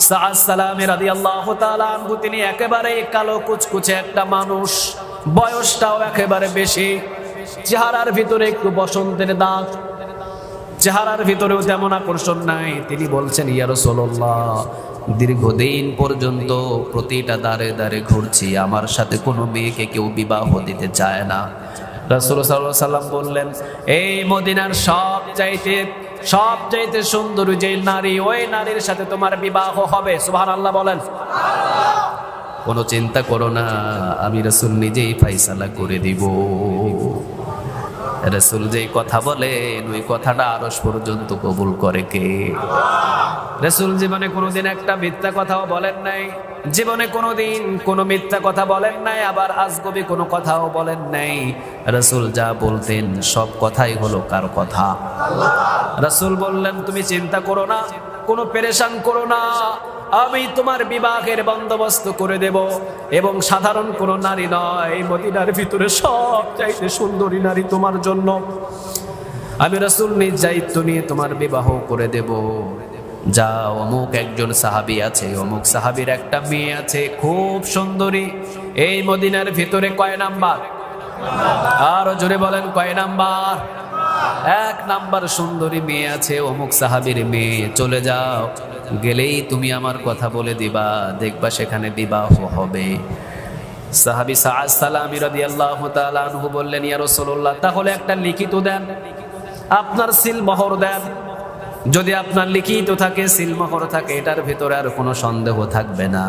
সাআদ সালামী রাদিয়াল্লাহু তাআলা আনহু তিনি একেবারে কালো কুচকুচে একটা মানুষ, বয়সটাও একেবারে বেশি, চেহারার ভিতরে একটু বসন্তের দাগ, চেহারার ভিতরেও তেমন আকর্ষণ নাই। তিনি বলছেন, ইয়া রাসূলুল্লাহ, দীর্ঘদিন পর্যন্ত প্রতিটা দাঁড়ে দাঁড়ে ঘুরছি, আমার সাথে কোনো মেয়েকে কেউ বিবাহ দিতে চায় না। রাসূল সাল্লাল্লাহু আলাইহি সাল্লাম বললেন, এই মদিনার সবচাইতে সুন্দর যে নারী, ওই নারীর সাথে তোমার বিবাহ হবে। সুবহানাল্লাহ বলেন। কোনো চিন্তা করো না, আমি রাসূল নিজেই ফায়সালা করে দিব। রাসূল যেই কথা বলেন ওই কথাটা আরশ পর্যন্ত কবুল করে কে? রাসূল জীবনে কোনোদিন একটা মিথ্যা কথাও বলেন নাই, জীবনে কোনোদিন কোনো মিথ্যা কথা বলেন নাই, আবার আজগবি কোনো কথাও বলেন নাই। রাসূল যা বলতেন সব কথাই হলো কার কথা? রাসূল বললেন, তুমি চিন্তা করো না, কোনো পেরেশান করো না, আমি তোমার বিবাহের বন্দোবস্ত করে দেব। এবং সাধারণ কোনো নারী নয়, মদিনার ভিতরে সবচাইতে সুন্দরী নারী তোমার জন্য আমি রাসূল নিজ দায়িত্ব নিয়ে তোমার বিবাহ করে দেব। যা, অমুক একজন সাহাবী আছে, অমুক সাহাবীর একটা মেয়ে আছে খুব সুন্দরী, এই মদিনার ভিতরে কয় নাম্বার? আরো জোরে বলেন, কয় নাম্বার? 1 নাম্বার সুন্দরী মেয়ে আছে, অমুক সাহাবীর মেয়ে, চলে যাও, গেলেই তুমি আমার কথা বলে দিবা, দেখবা সেখানে বিবাহ হবে। সাহাবী সাআদ সালামী রাদিয়াল্লাহু তাআলা আনহু বললেন, ইয়া রাসূলুল্লাহ, তাহলে একটা লিখিত দেন, আপনার সিলমোহর দেন। যদি আপনার লিখিত থাকে, সিলমোহর থাকে, এটার ভিতরে আর কোনো সন্দেহ থাকবে না।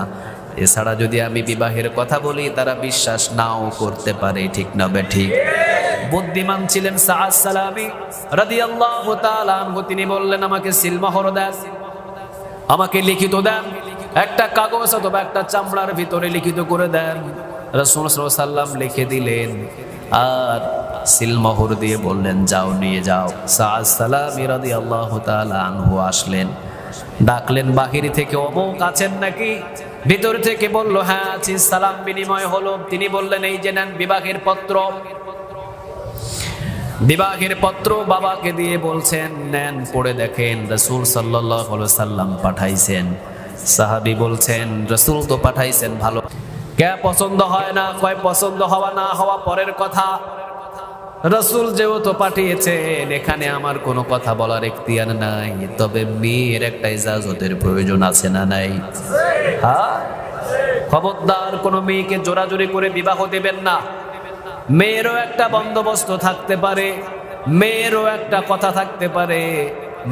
এছাড়া যদি আমি বিবাহের কথা বলি তারা বিশ্বাস নাও করতে পারে, ঠিক না বেঠিক? বুদ্ধিমান ছিলেন সাআদ সালামী রাদিয়াল্লাহু তাআলা আনহু, তিনি বললেন, আমাকে সিলমোহর দেন, আমাকে লিখিত দেন, একটা কাগজ অথবা একটা চামড়ার ভিতরে লিখিত করে দেন। রাসূল সাল্লাল্লাহু আলাইহি ওয়াসাল্লাম লিখে দিলেন আর সিলমোহর দিয়ে বললেন, যাও নিয়ে যাও। সাআদ সালামী রাদিয়াল্লাহু তাআলা আনহু আসলেন, ডাকলেন বাহির থেকে, অমুক আছেন নাকি? ভিতর থেকে বলল, হ্যাঁ আছি। সালাম বিনিময় হলো। তিনি বললেন, এই যে নেন বিবাহের পত্র। বিবাহের পত্র বাবাকে দিয়ে বলছেন, নেন পড়ে দেখেন, রাসূল সাল্লাল্লাহু আলাইহি ওয়াসাল্লাম পাঠাইছেন। সাহাবী বলছেন, রাসূল তো পাঠাইছেন, ভালো, কে পছন্দ হয় না? কয় পছন্দ হওয়া না হওয়া পরের কথা, রাসূল যেহেতু পাঠিয়েছেন এখানে আমার কোনো কথা বলার এখতিয়ার নাই। তবে মেয়ের একটা ইজাজতের প্রয়োজন আছে না নাই? হ্যাঁ, খবরদার কোনো মেয়েকে জোরাজুরি করে বিবাহ দেবেন না। মেয়েরও একটা বন্দোবস্ত থাকতে পারে, মেয়েরও একটা কথা থাকতে পারে,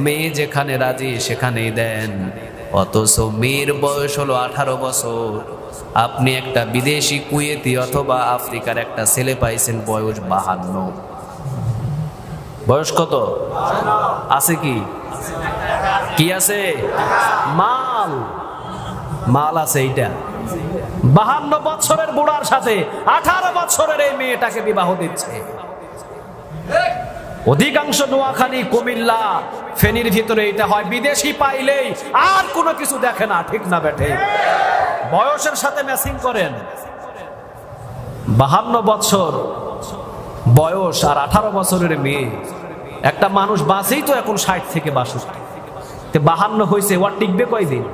মেয়ে যেখানে রাজি সেখানেই দেন। অথচ মেয়ের বয়স হলো 18 বছর, আপনি একটা বিদেশি কুয়েতি অথবা আফ্রিকার একটা ছেলে পাইছেন বয়স 52। বয়স কত আছে? কি আছে? মাল আছে। এইটা 52 বছরের বুড়ার সাথে 18 বছরের এই মেয়েটাকে বিবাহ দিচ্ছে। অধিকাংশ নোয়াখালী, কুমিল্লা, ফেনীর ভিতরে এটা হয়। বিদেশি পাইলেই আর কোনো কিছু দেখে না, ঠিক না বেঠে? বয়সের সাথে ম্যাচিং করেন। 52 বছর বয়স আর 18 বছরের মেয়ে, একটা মানুষ বাঁচেই তো এখন 60 থেকে 62। 52 হয়েছে, ওর টিকবে কয়দিন?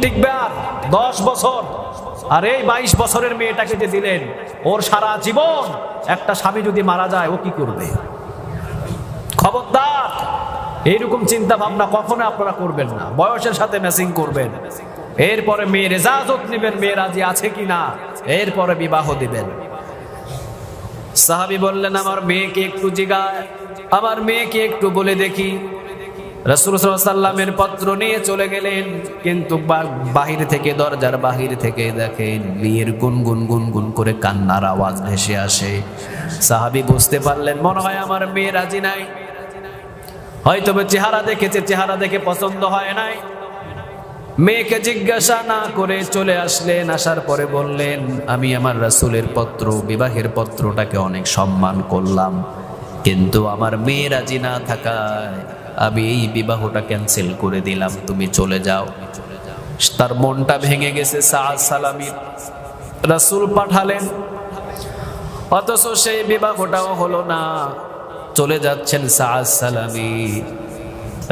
টিকবে? আর 10 বছর। আর এই 22 বছরের মেয়েটাকে যে দিলেন, ওর সারা জীবন, একটা স্বামী যদি মারা যায় ও কি করবে? খবরদার, এইরকম চিন্তা ভাবনা কখনো আপনারা করবেন না। বয়সের সাথে ম্যাচিং করবেন, এরপরে মেয়ের ইজাজত নেবেন, মেয়ে রাজি আছে কিনা, এরপরে বিবাহ দিবেন। সাহাবী বললেন, আমার মেয়েকে একটু জিগায়, আমার মেয়েকে একটু বলে দেখি। রাসূল সাল্লাল্লাহু আলাইহি ওয়াসাল্লামের পত্র নিয়ে চলে গেলেন, কিন্তু বাহির থেকে, দরজার বাহির থেকে দেখেন মেয়ের গুনগুন গুনগুন করে কান্নার আওয়াজ ভেসে আসে। সাহাবী বুঝতে পারলেন, মনে হয় আমার মেয়ে রাজি নাই, হয়তো চেহারা দেখেছে, চেহারা দেখে পছন্দ হয় নাই। মেয়েকে জিজ্ঞাসা না করে চলে আসলেন। আসার পরে বললেন, আমি আমার রাসূলের পত্র, বিবাহের পত্রটাকে অনেক সম্মান করলাম, কিন্তু আমার মেয়ে রাজি না থাকায় আমি এই বিবাহটা ক্যান্সেল করে দিলাম, তুমি চলে যাও। তার মনটা ভেঙে গেছে। সাআদ সালামী রাসূল পাঠালেন, অথচ সেই বিবাহটাও হলো না। চলে যাচ্ছেন সাআদ সালামী।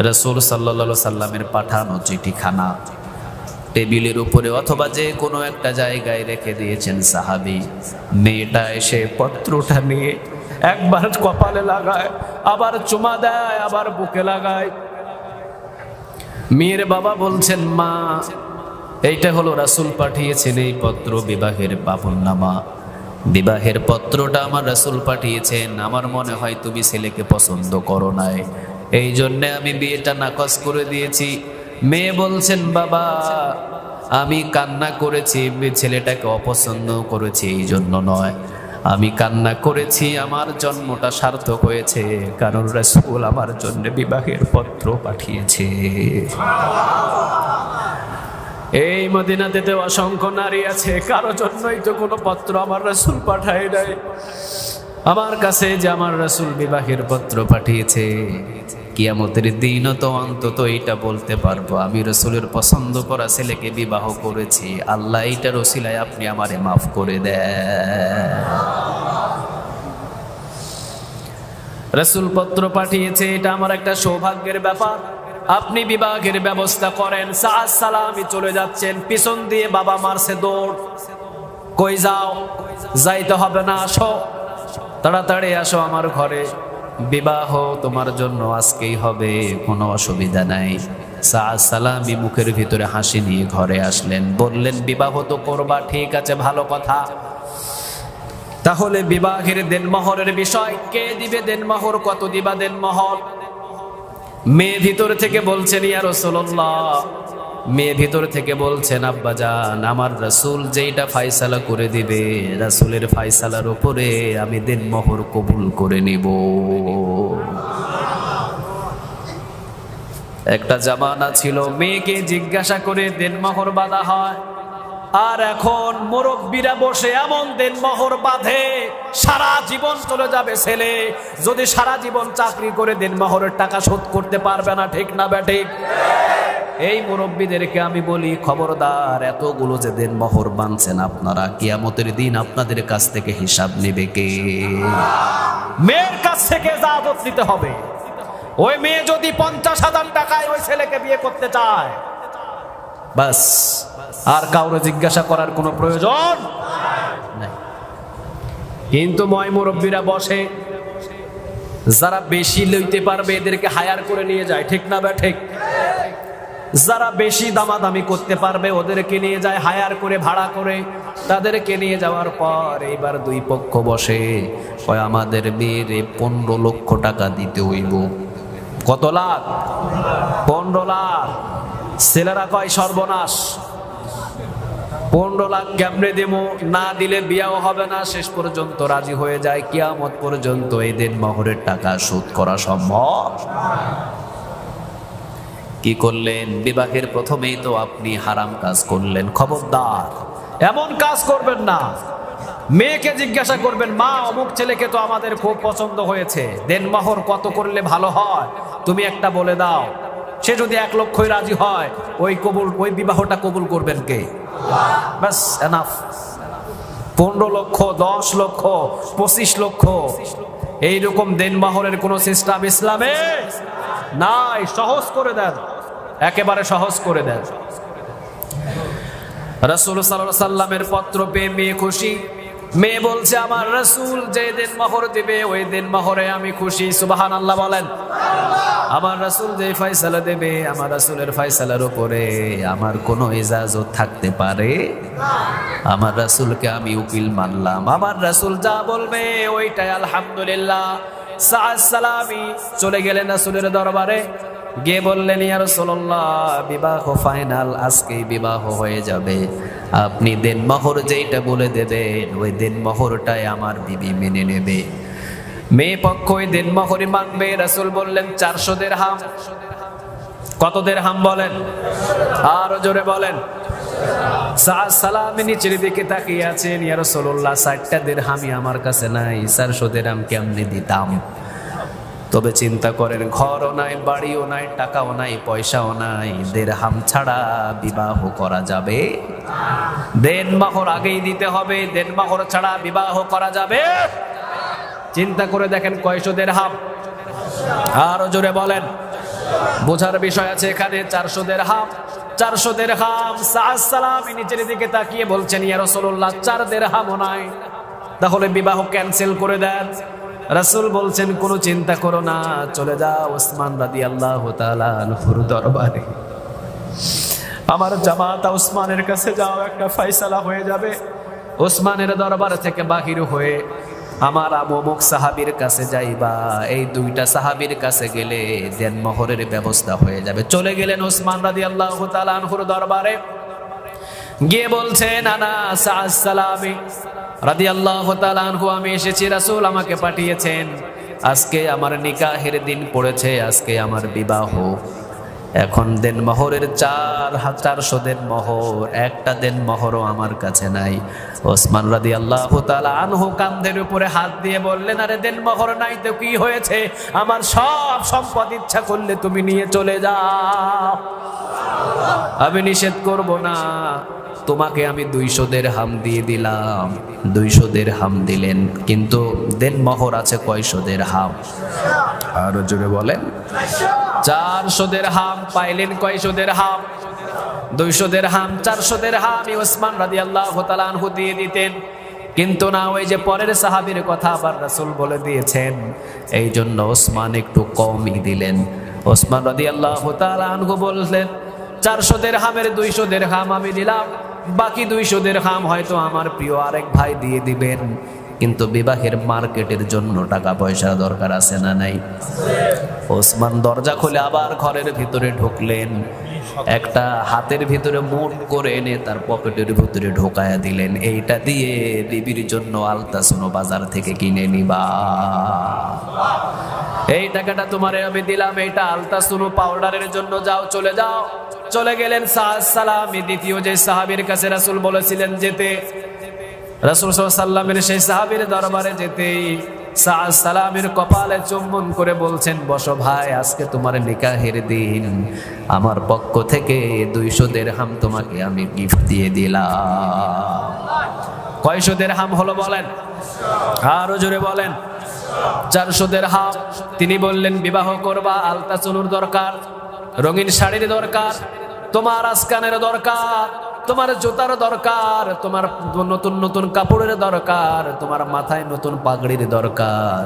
রাসূল সাল্লাল্লাহু আলাইহি সাল্লামের পাঠানো চিঠিখানা টেবিলের উপরে অথবা যে কোনো একটা জায়গায় রেখে দিয়েছেন সাহাবী। মেয়েটা এসে পত্রটা নিয়ে একবার কপালে লাগায়, আবার চুমা দেয়, আবার বুকে লাগায়। মেয়ের বাবা বলছেন, মা এইটা হলো রাসূল পাঠিয়েছেন এই পত্র, বিবাহের বাবুলনামা, বিবাহের পত্রটা আমার রাসূল পাঠিয়েছেন। আমার মনে হয় তুমি ছেলেকে পছন্দ করো নাই, এই জন্যে আমি বিয়েটা নাকচ করে দিয়েছি। মেয়ে বলছেন, বাবা আমি কান্না করেছি ছেলেটাকে অপছন্দ করেছি এই জন্য নয়, আমি কান্না করেছি আমার জন্মটা সার্থক হয়েছে, কারণ রাসূল আমার জন্য বিবাহের পত্র পাঠিয়েছে। এই মদিনাতে তো অসংখ্য নারী আছে, কারো জন্যই তো কোনো পত্র আমার রাসূল পাঠায় নাই। আমার কাছে যে আমার রাসূল বিবাহের পত্র পাঠিয়েছে, কিয়ামতের দিনও তো অন্তত এইটা বলতে পারবো আমি রাসূলের পছন্দ করা ছেলেকে বিবাহ করেছি। আল্লাহ এইটার ওসিলায় আপনি আমারে মাফ করে দেন। রাসূল পত্র পাঠিয়েছে, এটা আমার একটা সৌভাগ্যের ব্যাপার। আপনি বিবাহের ব্যবস্থা করেন। সাআদ সালামি চলে যাচ্ছেন, পিছন দিয়ে বাবা মারছে দৌড়। কই যাও? যাইতে হবে না, আসো তাড়াতাড়ি আসো আমার ঘরে, বিবাহ তোমার জন্য আজকেই হবে, কোনো অসুবিধা নাই। সাআদ সালামি মুখের ভিতরে হাসি নিয়ে ঘরে আসলেন, বললেন, বিবাহ তো করবা, ঠিক আছে, ভালো কথা, তাহলে বিবাহের দেনমোহরের বিষয় কে দিবে? দেনমোহর কত দিবা দেনমোহর? মেয়ে ভিতর থেকে বলছেন, ইয়া রাসূলুল্লাহ, মেয়ে ভিতর থেকে বলছেন, আব্বাজান আমার রাসূল যেইটা ফয়সালা করে দিবে, রাসূলের ফয়সালার উপরে আমি দেনমোহর কবুল করে নিব। একটা জামানা ছিল মেয়েকে জিজ্ঞাসা করে দেনমোহর বাঁধা হয়, আর এখন মুরব্বীরা বসে এমন দেনমোহর বাঁধে সারা জীবন চলে যাবে ছেলে, যদি সারা জীবন চাকরি করে দেনমোহরের টাকা শোধ করতে পারবে না। ঠিক না বেঠিক? এই মুরব্বীদেরকে আমি বলি, খবরদার, এতগুলো যে দেনমোহর বাঁধছেন আপনারা, কিয়ামতের দিন আপনাদের কাছ থেকে হিসাব নেবে কে? মেয়ের কাছ থেকে ইজাজত নিতে হবে। ওই মেয়ে যদি 50,000 টাকায় ওই ছেলেকে বিয়ে করতে চায়, বাস, আর কাউরে জিজ্ঞাসা করার কোনো প্রয়োজন নাই। কিন্তু ময় মুরব্বীরা বসে, যারা বেশি লইতে পারবে এদেরকে হায়ার করে নিয়ে যায়। ঠিক না ঠিক? যারা বেশি দামাদামি করতে পারবে ওদেরকে নিয়ে যায় হায়ার করে, ভাড়া করে। তাদেরকে নিয়ে যাওয়ার পর এইবার দুই পক্ষ বসে, কয় আমাদের মেয়ের 15 লক্ষ টাকা দিতে হইব। কত লাখ? 15 লাখ। ছেলেরা কয় সর্বনাশ, 15 লাখ কেমনে দেবো, না দিলে বিয়াও হবে না। শেষ পর্যন্ত রাজি হয়ে যায়, কিয়ামত পর্যন্ত এই দেনমোহরের টাকা শোধ করা সম্ভব। কি করলেন? বিবাহের প্রথমেই তো আপনি হারাম কাজ করলেন। খবরদার এমন কাজ করবেন না। মেয়েকে জিজ্ঞাসা করবেন, মা অমুক ছেলেকে তো আমাদের খুব পছন্দ হয়েছে, দেনমোহর কত করলে ভালো হয় তুমি একটা বলে দাও। সে যদি 1 লক্ষই রাজি হয়, ওই বিবাহটা কবুল করবেন কে? বাস, এনাফ। 15 লক্ষ, 10 লক্ষ, 25 লক্ষ, এইরকম দেনমোহরের কোন সিস্টেম ইসলামে নাই। সহজ করে দেন, একেবারে সহজ করে দেন। রাসূল সাল্লাল্লাহু আলাইহি সাল্লামের পত্র পেয়ে মেয়ে খুশি। মেয়ে বলছে, আমার রাসূল যে দেনমোহর দিবে ওই দেনমোহরে আমি খুশি। সুবহানাল্লাহ বলেন। আমার রাসূল যে ফয়সালা দেবে, আমার রাসূলের ফয়সালার উপরে আমার কোনো ইজাজত থাকতে পারে? আমার রাসূলকে আমি উকিল মানলাম, আমার রাসূল যা বলবে ওইটাই আলহামদুলিল্লাহ। সাআদ সালামি চলে গেলেন রাসূলের দরবারে, গিয়ে বললেন, ইয়া রাসূলুল্লাহ, বিবাহ ফাইনাল, আজকেই বিবাহ হয়ে যাবে। আপনি দেনমোহর যেইটা বলে দেবেন ওই দেনমোহরটাই আমার বিবি মেনে নেবে। মেয়ে পক্ষ ওই দেনমোহরই মানবে। রাসূল বললেন 400 দিরহাম। কত দিরহাম বলেন? আরো জোরে বলেন। সাআদ সালামি নিচের দিকে তাকিয়ে আছেন, ইয়া রাসূলুল্লাহ, 60টা দিরহামই আমার কাছে নাই, 400 দিরহাম কেমনে দিতাম? তবে চিন্তা করেন, ঘরও নাই, বাড়িও নাই, টাকাও নাই, পয়সাও নাই, দিরহাম ছাড়া বিবাহ করা যাবে? দেনমোহর আগেই দিতে হবে, দেনমোহর ছাড়া বিবাহ করা যাবে? চিন্তা করে দেখেন কয়শো দিরহাম? আরো জোরে বলেন। বোঝার বিষয় আছে এখানে। 400 দিরহাম, 400 দিরহাম। সাআদ সালামী নিচের দিকে তাকিয়ে বলছেন, ইয়া রাসূলুল্লাহ 4 দিরহামও নাই, তাহলে বিবাহ ক্যান্সেল করে দেন। রাসূল বলছেন, কোনো চিন্তা করো না, চলে যাও ওসমান রাদিয়াল্লাহু তাআলা আনহুর দরবারে, আমার জামাতা ওসমানের কাছে যাও, একটা ফয়সালা হয়ে যাবে। ওসমানের দরবার থেকে বাহির হয়ে আমার অমুক সাহাবীর কাছে যাইবা, এই 2টা সাহাবীর কাছে গেলে দেনমোহরের ব্যবস্থা হয়ে যাবে। চলে গেলেন ওসমান রাদিয়াল্লাহু তাআলা আনহুর দরবারে, গিয়ে বলছেন, আনা সাআদ সালামী রাদিয়াল্লাহু তাআলা আনহু, আমি এসেছি, রাসূল আমাকে পাঠিয়েছেন, আজকে আমার নিকাহের দিন পড়েছে, আজকে আমার বিবাহ। এখন দেনমোহরের 400 দেনমোহর, একটা দেনমোহরও আমার কাছে নাই। ওসমান রাদিয়াল্লাহু তাআলা আনহু কাঁধের উপরে হাত দিয়ে বললেন, আরে দেনমোহর নাই তো কি হয়েছে, আমার সব সম্পদ ইচ্ছা করলে তুমি নিয়ে চলে যাও, আমি নিষেধ করব না। তোমাকে আমি 200 দিরহাম দিয়ে দিলাম। 200 দিরহাম দিলেন, কিন্তু দেনমোহর আছে কয়শো দিরহাম? আরো জোরে বলেন। 400 দিরহাম পাইলেন, কয়শো দিরহাম? 200 দিরহাম। 400 দিরহাম ওসমান রাদিয়াল্লাহু তাআলা আনহু দিয়ে দিতেন, কিন্তু না, ওই যে পরের সাহাবীর কথা আবার রাসূল বলে দিয়েছেন, এই জন্য ওসমান একটু কমই দিলেন। ওসমান রাদিয়াল্লাহু তাআলা আনহু বললেন, 400 দিরহামের 200 দিরহাম আমি দিলাম, বাকি 200 দিরহাম হয়তো আমার প্রিয় আরেক ভাই দিয়ে দিবেন, কিন্তু বিবাহের মার্কেটের জন্য টাকা পয়সা দরকার আছে না নাই? ওসমান দরজা খুলে আবার ঘরের ভিতরে ঢুকলেন, একটা হাতের ভিতরে মুঠ করে এনে তার পকেটের ভিতরে ঢোকায়া দিলেন, এইটা দিয়ে বিবির জন্য আলতাসুনো বাজার থেকে কিনে নিবা, এই টাকাটা তোমারে আমি দিলাম, এইটা আলতাসুনো পাউডারের জন্য, যাও চলে যাও। চলে গেলেন সাআদ সালামী, দ্বিতীয় যে সাহাবীর কাছে রাসূল বলেছিলেন যেতে, রাসূল সাল্লাল্লাহু আলাইহি ওয়াসাল্লামের সেই সাহাবীর দরবারে যেতেই সাআদ সালামীর কপালে চুম্বন করে বলছেন, বসো ভাই, আজকে তোমার নিকাহের দিন, আমার পক্ষ থেকে 200 দিরহাম তোমাকে আমি গিফট দিয়ে দিলাম। কয়শো দিরহাম হলো বলেন? আরো জোরে বলেন। 400 দিরহাম। তিনি বললেন, বিবাহ করবা, আলতাচুনুর দরকার, রঙিন শাড়ির দরকার, তোমার আসকানের দরকার, তোমার জুতার দরকার, তোমার নতুন নতুন কাপড়ের দরকার, তোমার মাথায় নতুন পাগড়ির দরকার।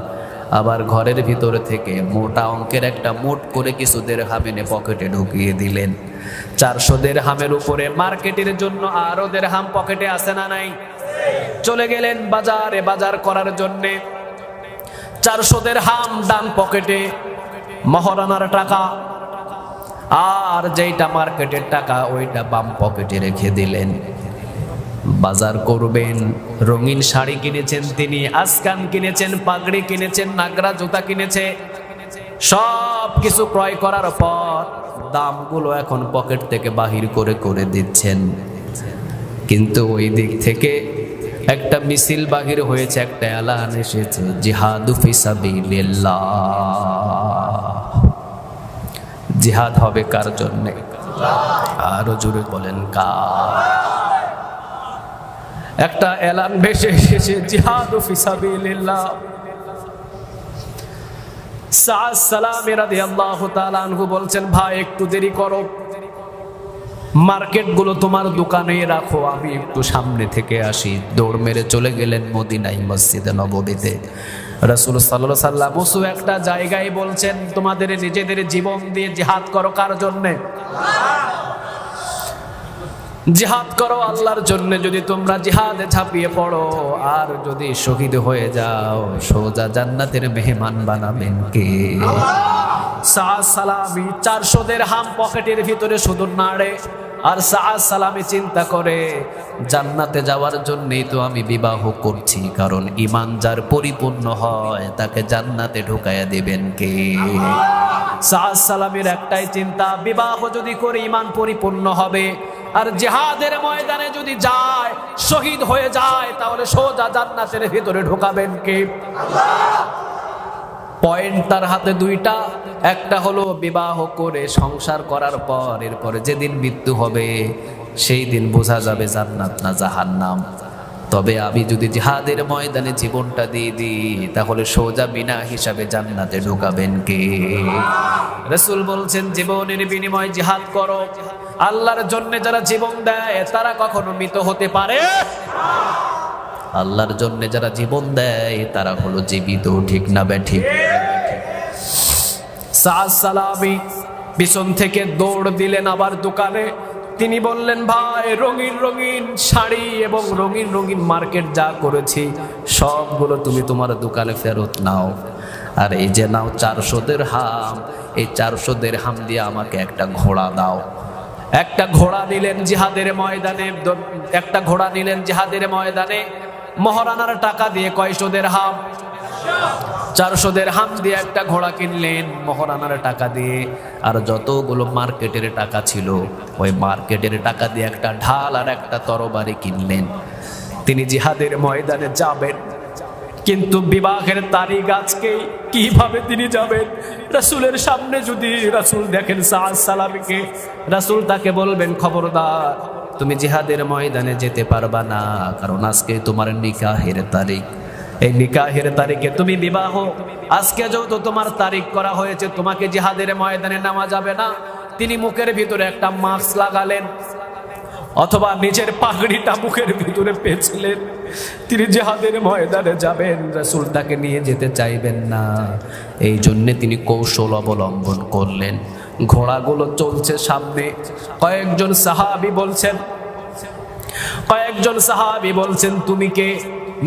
আবার ঘরের ভিতর থেকে মোটা অঙ্কের একটা মুঠ করে কিছু দিরহাম এনে পকেটে ঢুকিয়ে দিলেন। 400 দিরহামের উপরে মার্কেটের জন্য আরো দিরহাম পকেটে আসে না নাই? চলে গেলেন বাজারে বাজার করার জন্যে। 400 দিরহাম ডান পকেটে মহারানার টাকা, আর যেইটা মার্কেটের টাকা ওইটা বাম পকেটে রেখে দিলেন। বাজার করবেন, রঙিন শাড়ি কিনেছেন তিনি, আসকান কিনেছেন, পাগড়ি কিনেছেন, নাগরা জুতা কিনেছে, সব কিছু ক্রয় করার পর দামগুলো এখন পকেট থেকে বাহির করে করে দিচ্ছেন। কিন্তু ওই দিক থেকে একটা মিছিল বাহির হয়েছে, একটা এলান এসেছে, জিহাদু ফি সাবিলিল্লাহ। জিহাদ হবে কার জন্যে? আরো জোরে বলেন, কার? একটা এলান ভেসে এসেছে, জিহাদু ফি সাবিলিল্লাহ। সাআদ সালামী রাদিয়াল্লাহু তাআলা আনহু বলছেন, ভাই একটু দেরি করো, মার্কেটগুলো তোমার দোকানে রাখো, আমি একটু সামনে থেকে আসি। দৌড় মেরে চলে গেলেন মদিনায়, মসজিদে নববীতে। রাসূল সাল্লাল্লাহু আলাইহি ওয়াসাল্লাম উঁচু একটা জায়গায় বলছেন, তোমাদের নিজেদের জীবন দিয়ে জিহাদ করো, কার জন্যে? জিহাদ করো আল্লাহর জন্য। যদি তোমরা জিহাদে ঝাঁপিয়ে পড়ো আর যদি শহীদ হয়ে যাও, সোজা জান্নাতের মেহমান বানাবেন কে? সাআদ সালামী 400 দিরহাম পকেটের ভিতরে শুধু নাড়ে, আর সাআদ সালামী চিন্তা করে, জান্নাতে যাওয়ার জন্যই তো আমি বিবাহ করছি, কারণ ঈমান যার পরিপূর্ণ হয় তাকে জান্নাতে ঢুকাইয়া দিবেন কে? সাআদ সালামীর একটাই চিন্তা, বিবাহ যদি করে ঈমান পরিপূর্ণ হবে, আর জিহাদের ময়দানে যদি যায়, শহীদ হয়ে যায়, তাহলে সোজা জান্নাতের ভিতরে ঢোকাবেন কে? পয়েন্ট তার হাতে দুইটা, একটা হলো বিবাহ করে সংসার করার পর এরপরে যেদিন মৃত্যু হবে সেই দিন বোঝা যাবে জান্নাত না জাহান্নাম। তবে আমি যদি জিহাদের ময়দানে জীবনটা দিয়ে দিই তাহলে সোজা বিনা হিসাবে জান্নাতে ঢোকাবেন কে? রাসূল বলছেন জীবনের বিনিময়ে জিহাদ করো। আল্লাহর জন্য যারা জীবন দেয় তারা কখনো মৃত হতে পারে? আল্লাহর জন্য যারা জীবন দেয় তারা হলো জীবিত, ঠিক না বেঠিক? সাদ সালামি পিছন থেকে দৌড় দিলেন আবার দোকানে। তিনি বললেন, ভাই রঙিন রঙিন শাড়ি এবং রঙিন রঙিন মার্কেট যা করেছি সবগুলো তুমি তোমার দোকানে ফেরত নাও। আর এই যে নাও 400 দিরহাম, এই 400 দিরহাম দিয়ে আমাকে একটা ঘোড়া দাও। একটা ঘোড়া নিলেন জিহাদের ময়দানে, একটা ঘোড়া নিলেন জিহাদের ময়দানে। মহারানার টাকা দিয়ে কয়শো দিরহাম? 400 দিরহাম দিয়ে একটা ঘোড়া কিনলেন মহারানার টাকা দিয়ে। আর যতগুলো মার্কেটের টাকা ছিল ওই মার্কেটের টাকা দিয়ে একটা ঢাল আর একটা তরবারি কিনলেন। তিনি জিহাদের ময়দানে যাবেন, কিন্তু বিবাহের তারিখ আজকে, কিভাবে তিনি যাবেন? রাসূলের সামনে যদি রাসূল দেখেন সাদ সালামীকে, রাসূল তাকে বলবেন, খবরদার তুমি জিহাদের ময়দানে যেতে পারবা না, কারণ আজকে তোমার নিকাহের তারিখ। এই নিকাহের তারিখে তুমি বিবাহ, আজকে যেহেতু তোমার তারিখ করা হয়েছে, তোমাকে জিহাদের ময়দানে নেওয়া যাবে না। তিনি মুখের ভিতরে একটা মাস্ক লাগালেন, অথবা নিজের পাগড়িটা মুখের ভিতরে পেঁচলেন। তিনি জিহাদের ময়দানে যাবেন, রাসূল তাকে নিয়ে যেতে চাইবেন না। এই জন্যে তিনি কৌশল অবলম্বন করলেন। ঘোড়াগুলো চলছে সামনে। কয়েকজন সাহাবী বলছেন তুমি কে?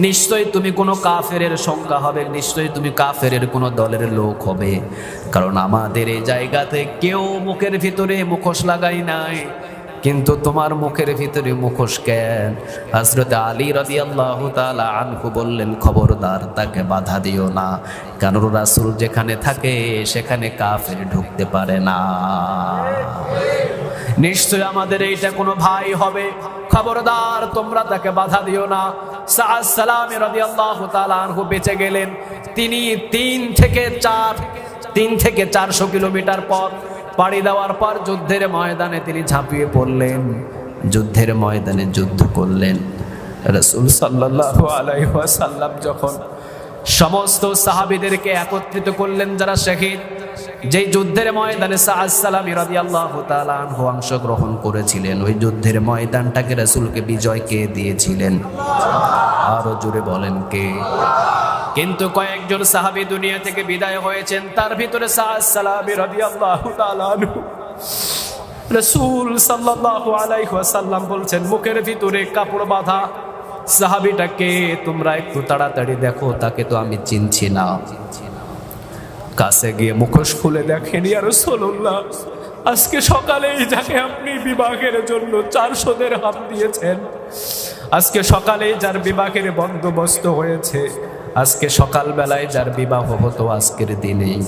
নিশ্চয়ই তুমি কোনো কাফেরের সংখ্যা হবে, নিশ্চয়ই তুমি কাফেরের কোনো দলের লোক হবে, কারণ আমাদের এই জায়গাতে কেউ মুখের ভিতরে মুখোশ লাগাই নাই, কিন্তু তোমার মুখের ভিতরে মুখোশ কেন? হযরত আলী রাদিয়াল্লাহু তাআলা আনহু বললেন, খবরদার তাকে বাধা দিও না, কারণ রাসূল যেখানে থাকে সেখানে কাফের ঢুকতে পারে না। নিশ্চয় আমাদের এইটা কোনো ভাই হবে, খবরদার তোমরা তাকে বাধা দিও না। সাদ সালামী রাদিয়াল্লাহু তাআলা আনহু বেঁচে গেলেন। তিনি 3 থেকে 400 কিলোমিটার পথ পাড়ি দেওয়ার পর যুদ্ধের ময়দানে তিনি ঝাঁপিয়ে পড়লেন, যুদ্ধের ময়দানে যুদ্ধ করলেন। রাসূল সাল্লাল্লাহু আলাইহি ওয়াসাল্লাম যখন সমস্ত সাহাবীদেরকে একত্রিত করলেন যারা শহীদ, যেই যুদ্ধের ময়দানে সাদ সালামী রাদিয়াল্লাহু তাআলা আনহু অংশগ্রহণ করেছিলেন, ওই যুদ্ধের ময়দানটাকে রাসূলকে বিজয় কে দিয়েছিলেন? আরো জোরে বলেন কে? কিন্তু কয়েকজন সাহাবী দুনিয়া থেকে বিদায় হয়েছেন, তার ভিতরে সাদ সালামী রাদিয়াল্লাহু তাআলা আনহু। রাসূল সাল্লাল্লাহু আলাইহি ওয়াসাল্লাম বলছেন, মুখের ভিতরে কাপড় বাঁধা সাহাবীটাকে তোমরা একটু তাড়াতাড়ি দেখো, তাকে তো আমি চিনছি না। কাছে গিয়ে মুখোশ খুলে দেখেন, ইয়া রাসূলুল্লাহ, আজকে সকালেই যাকে আপনি বিবাহের জন্য 400 দিরহাম দিয়েছেন, আজকে সকালেই যার বিবাহের বন্দোবস্ত হয়েছে, আজকে সকালবেলায় যার বিবাহ হতো আজকের দিনেই,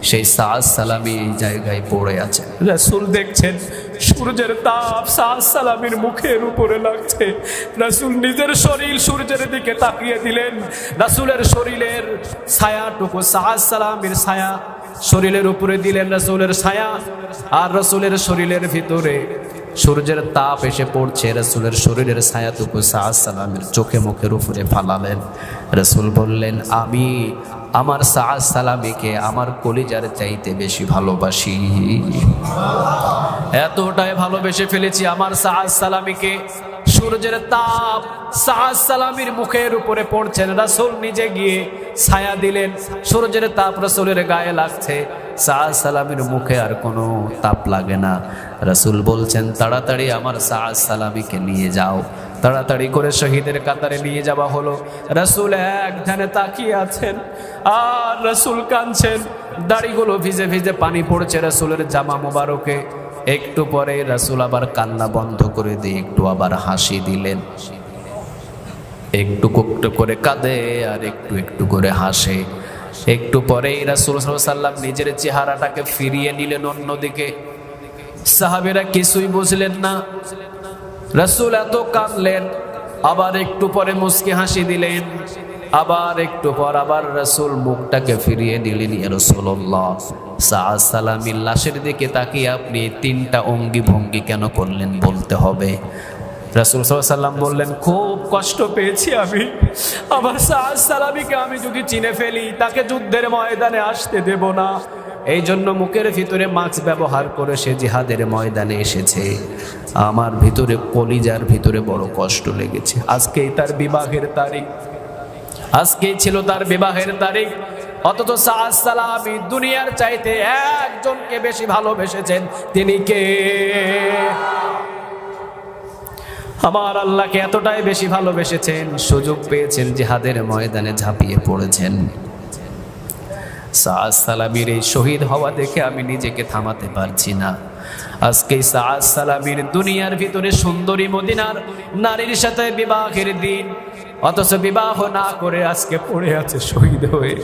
সেই সাদ সালামী এই জায়গায় পড়ে আছে। রাসূল দেখছেন সূর্যের তাপ সাদ সালামীর মুখের উপরে লাগছে। রাসূল নিজের শরীর সূর্যের দিকে তাকিয়ে দিলেন। রাসূলের শরীরের ছায়াটুকু সাদ সালামীর ছায়া শরীরের উপরে দিলেন, রাসূলের ছায়া। আর রাসূলের শরীরের ভিতরে সূর্যের তাপ এসে পড়ছে, রাসূলের শরীরের ছায়াটুকু সাদ সালামের চোখে মুখের উপরে ফালালেন। রাসূল বললেন, আমি আমার সাদ সালামীকে আমার কলিজার চাইতে বেশি ভালোবাসি, এতটাই ভালোবেসে ফেলেছি আমার সাদ সালামীকে। সূর্যের তাপ সাদ সালামীর মুখের উপরে পড়ছেন, রাসূল নিজে গিয়ে ছায়া দিলেন। সূর্যের তাপ রাসূলের গায়ে লাগছে, সাদ সালামীর মুখে আর কোনো তাপ লাগে না। রাসূল বলছেন, তাড়াতাড়ি আমার সাদ সালামীকে নিয়ে যাও। তাড়াতাড়ি করে শহীদের কাতারে নিয়ে যাওয়া হলো। রাসূল এক ধ্যানে তাকিয়ে আছেন আর রাসূল কাঁদছেন, দাড়িগুলো ভিজে ভিজে পানি পড়ছে রাসূলের জামা মোবারকে। একটু পরে রাসূল আবার কান্না বন্ধ করে দিয়ে একটু আবার হাসি দিলেন, একটু একটু করে কাঁদে আর একটু একটু করে হাসে। একটু পরেই রাসূল সাল্লাল্লাহু আলাইহি ওয়াসাল্লাম নিজের চেহারাটাকে ফিরিয়ে নিলেন অন্যদিকে। সাহাবীরা কিছুই বুঝলেন না, রাসূল এত কাঁদলেন, আবার একটু পরে মুস্কি হাসি দিলেন, আবার একটু পর আবার রাসূল মুখটাকে ফিরিয়ে দিলেন। ইয়া রাসূলুল্লাহ, সাদ সালামীর লাশের দিকে তাকিয়ে আপনি 3টা অঙ্গি ভঙ্গি কেন করলেন বলতে হবে। রাসূল সাল্লাল্লাহু আলাইহি ওয়াসাল্লাম বললেন, খুব কষ্ট পেয়েছি আমি। আমার সাদ সালামীকে আমি যদি চিনে ফেলি, তাকে যুদ্ধের ময়দানে আসতে দেব না। এই জন্য মুখের ভিতরে মাস্ক ব্যবহার করে সে জিহাদের ময়দানে এসেছে। আমার ভিতরে, কলিজার ভিতরে বড় কষ্ট লেগেছে। আজকেই তার বিবাহের তারিখ, আজকেই ছিল তার বিবাহের তারিখ। অথচ সাদ সালামী দুনিয়ার চাইতে একজনকে বেশি ভালোবেসেছেন। তিনি কে? আমার আল্লাহকে এতটাই বেশি ভালোবেসেছেন, সুযোগ পেয়েছেন, জিহাদের ময়দানে ঝাঁপিয়ে পড়েছেন। সাদ সালামীর এই শহীদ হওয়া দেখে আমি নিজেকে থামাতে পারছি না। আজকে সাদ সালামীর দুনিয়ার ভিতরে সুন্দরী মদিনার নারীর সাথে বিবাহের দিন, অথচ বিবাহ না করে আজকে পড়ে আছে শহীদ হয়ে।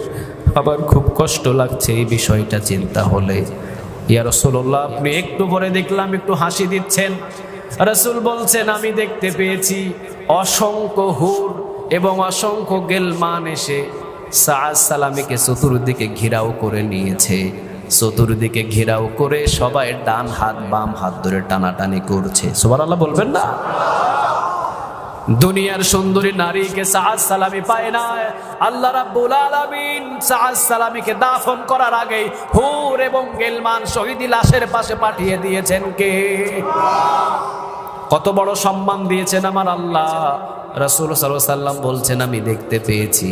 আমার খুব কষ্ট লাগছে এই বিষয়টা চিন্তা হলে। ইয়া রাসূলুল্লাহ, আপনি একটু পরে দেখলাম একটু হাসি দিচ্ছেন। রাসূল বলছেন, আমি দেখতে পেয়েছি অসংখ্য হুর এবং অসংখ্য গেলমান এসে সাদ সালামীকে চতুর্দিকে ঘেরাও করে নিয়েছে। চতুর্দিকে ঘেরাও করে সবাই ডান হাত বাম হাত ধরে টানাটানি করছে। সুবহানাল্লাহ বলবেন না? দুনিয়ার সুন্দরী নারীকে সাদ সালামী পায় না। আল্লাহ রাব্বুল আলামিন সাদ সালামীকে দাফন করার আগে হুর এবং গেলমান শহীদি লাশের পাশে পাঠিয়ে দিয়েছেন কে? কত বড় সম্মান দিয়েছেন আমার আল্লাহ। রাসূল সাল্লাল্লাহু আলাইহি ওয়াসাল্লাম বলছেন, আমি দেখতে পেয়েছি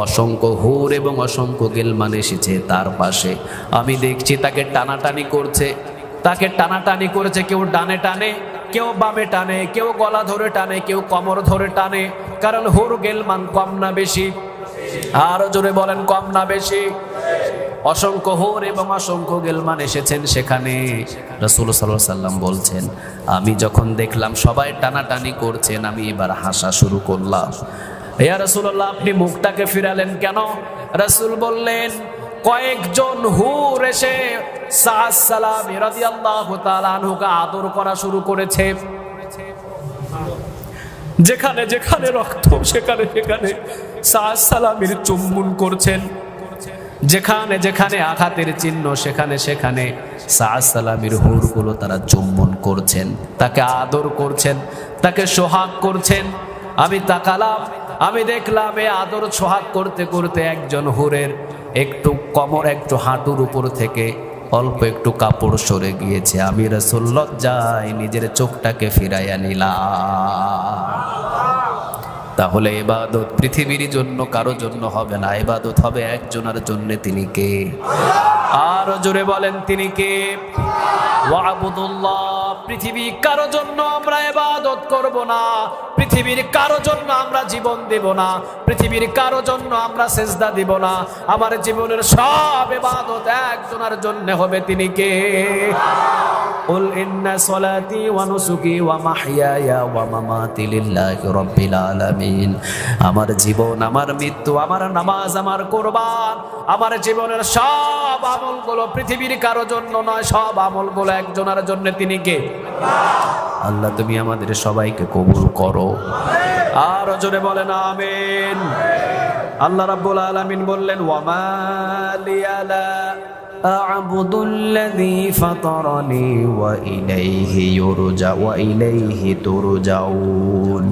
অসংখ্য হুর এবং অসংখ্য গেলমান এসেছে তার পাশে। আমি দেখছি তাকে টানাটানি করছে, তাকে টানাটানি করেছে। কেউ ডানে টানে, কেউ বামে টানে, কেউ গলা ধরে টানে, কেউ কোমর ধরে টানে। কারণ হুর গেলমান কম না বেশি? আরো জোরে বলেন, কম না বেশি? অসংখ্য হুর এবং অসংখ্য গেলমান এসেছেন সেখানে। রাসূল সাল্লাল্লাহু আলাইহি ওয়াসাল্লাম বলছেন, আমি যখন দেখলাম সবাই টানাটানি করছেন, আমি এবার হাসা শুরু করলাম। ইয়া রাসূলুল্লাহ, আপনি মুখটাকে ফিরালেন কেন? রাসূল বললেন, কয়েকজন হুর এসে সাদ সালামী রাদিয়াল্লাহু তাআলা আনহুকে আদর করা শুরু করেছে। যেখানে যেখানে রক্ত, সেখানে সেখানে সাদ সালামীর চুম্বন করছেন। যেখানে যেখানে আঘাতের চিহ্ন, সেখানে সেখানে সাদ সালামীর হুরগুলো তারা চুম্বন করছেন, তাকে আদর করছেন, তাকে সোহাগ করছেন। আমি তাকালাম, আমি দেখলাম এই আদর সোহাগ করতে করতে একজন হুরের একটু কোমর, একটু হাঁটুর উপর থেকে অল্প একটু কাপড় সরে গিয়েছে। আমি রাসূল লজ্জায় নিজের চোখটাকে ফিরাইয়া নিলাম। তাহলে ইবাদত পৃথিবীর জন্য কারো জন্য হবে না, ইবাদত হবে একজনের জন্য। তিনি কে? আর জোরে বলেন, তিনি কে? ওয়াবুদুল্লাহ। পৃথিবী কারো জন্য আমরা ইবাদত করব না, পৃথিবীর কারো জন্য আমরা জীবন দেব না, পৃথিবীর কারো জন্য আমরা সেজদা দিব না। আমার জীবনের সব ইবাদত একজনের জন্য হবে। তিনি কে? কুল ইন্না সলাতি ওয়া নুসুকি ওয়া মাহইয়ায়া ওয়া মামাতি লিল্লাহি রাব্বিল আলামিন। আমার জীবন, আমার মৃত্যু, আমার নামাজ, আমার কুরবান, আমার জীবনের সব আমলগুলো পৃথিবীর কারো জন্য নয়, সব আমলগুলো একজনের জন্য। তিনি কে? আল্লাহ, তুমি আমাদের সবাইকে কবুল করো। আর জোরে বলেন আমিন। আল্লাহ রাব্বুল আলামিন বললেন, ওয়া মা লিয়া লা আ'বুদুল্লাযী ফাতারানি ওয়া ইলাইহি ইউরজা ওয়া ইলাইহি তুরজাউন।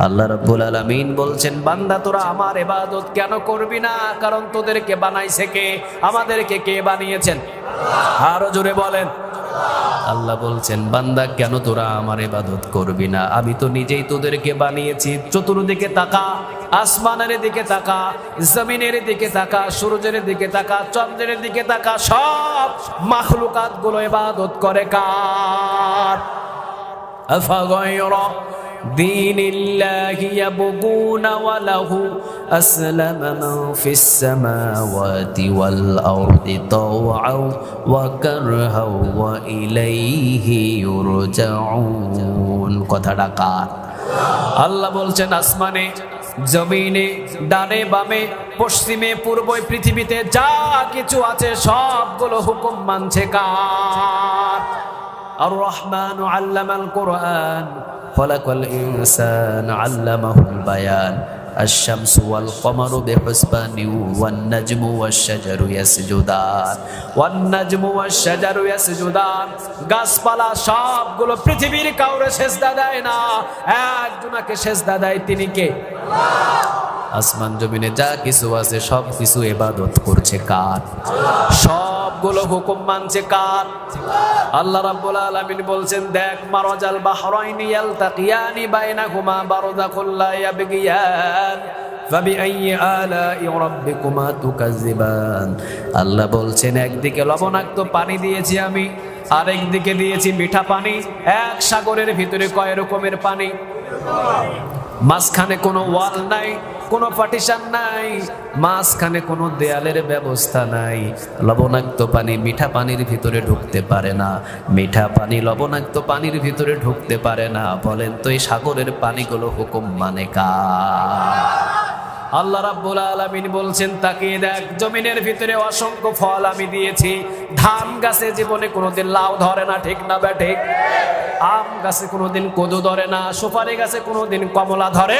আল্লাহ রাব্বুল আলামিন বলছেন, বান্দা তোরা আমার ইবাদত কেন করবি না? কারণ তোদেরকে বানাইছে কে? আমাদেরকে কে বানিয়েছেন? আরো জোরে বলেন। আল্লাহ বলছেন, বান্দা কেন তোরা আমার ইবাদত করবি না? আমি তো নিজেই তোদেরকে বানিয়েছি। চতুর্দিকে তাকা, আসমানের দিকে তাকা, জমিনের দিকে তাকা, সূর্যের দিকে তাকা, চন্দ্রের দিকে তাকা। সব মাখলুকাত গুলো ইবাদত করে কার? আফাগায়রা দীনিল্লাহি ইয়াবগুনা ওয়া লাহু আসলামা মান ফিস সামাওয়াতি ওয়াল আরদি তাওআন ওয়া কারহাও ওয়া ইলাইহি ইউরজাউন। কথাটা কার? আল্লাহ বলছেন, আসমানে, জমিনে, ডানে বামে, পশ্চিমে, পূর্বে, পৃথিবীতে যা কিছু আছে সবগুলো হুকুম মানছে কার? আর রহমানু আল্লামাল কুরআন খলাকাল ইনসান আল্লামাহুল বায়ান। আশ-শামসু ওয়াল কমারু বিহুসবানি ওয়ান নাজমু ওয়াশ-শাজারু ইয়াসজুদান ওয়ান নাজমু ওয়াশ-শাজারু ইয়াসজুদান। গাছপালা সবগুলো পৃথিবীর কাউরে সেজদা দেয় না, একজনকে সেজদা দেয়, তিনি কে? আসমান জমিনে যা কিছু আছে সব কিছু ইবাদত করছে কার? সবগুলো হুকুম মানছে কার? আল্লাহ রাব্বুল আলামিন বলছেন, দেখ মারাজাল বাহরাইনি ইয়ালতাকিয়ানি বাইনাহুমা বারযাখুল লা ইয়াবগিয়ান ফাবিআইয়ি আলাই রাব্বিকুমা তুকাজ্জিবান। আল্লাহ বলছেন, একদিকে লবণাক্ত পানি দিয়েছি আমি, আরেকদিকে দিয়েছি মিঠা পানি। এক সাগরের ভিতরে কয় রকমের পানি? মাঝখানে কোনো ওয়াল নাই, কোনো পার্টিশন নাই, মাঝখানে কোনো দেয়ালের ব্যবস্থা নাই। লবণাক্ত পানি মিঠা পানির ভিতরে ঢুকতে পারে না, মিঠা পানি লবণাক্ত পানির ভিতরে ঢুকতে পারে না। বলেন তো এই সাগরের পানিগুলো হুকুম মানে কার? আল্লাহ রাব্বুল আলামিন বলছেন, তাকিয়ে দেখ জমিনের ভিতরে অসংখ্য ফল আমি দিয়েছি। ধান গাছে জীবনে কোনোদিন লাউ ধরে না, ঠিক না বেঠিক? আম গাছে কোনোদিন কদু ধরে না, সুপারি গাছে কোনোদিন কমলা ধরে।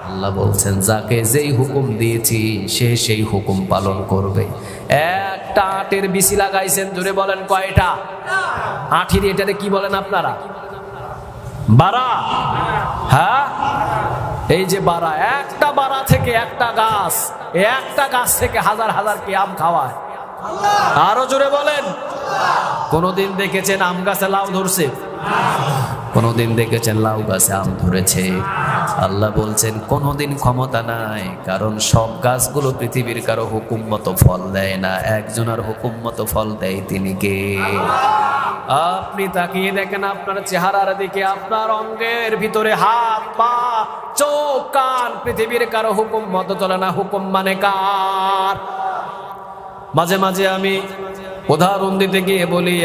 আল্লাহ বলছেন, যাকে যেই হুকুম দিয়েছি সে সেই হুকুম পালন করবে। একটা আটের বিচি লাগাইছেন, জোরে বলেন কয়টা? আঠির এটারে কি বলেন আপনারা? বারা। হ্যাঁ, এই যে বারা, একটা বারা থেকে একটা গাছ, একটা গাছ থেকে হাজার হাজার কি আম খাওয়ায়। আরো জোরে বলেন। কোনদিন দেখেছেন আম গাছে লাউ ধরছে? কোনদিন দেখেছেন লাউ গাছে আম ধরেছে? আল্লাহ বলছেন কোনদিন ক্ষমতা নাই, কারণ সব গাছগুলো পৃথিবীর কারো হুকুম মতো ফল দেয় না, একজনের হুকুম মতো ফল দেয়, তিনি কে? আপনি তাকিয়ে দেখেন আপনার চেহারার দিকে, আপনার অঙ্গের ভিতরে হাত পা চোখ কান পৃথিবীর কারো হুকুম মতো চলে না, হুকুম মানে কার? মাঝে মাঝে আমি উদাহরণ দিতে গিয়ে বলি,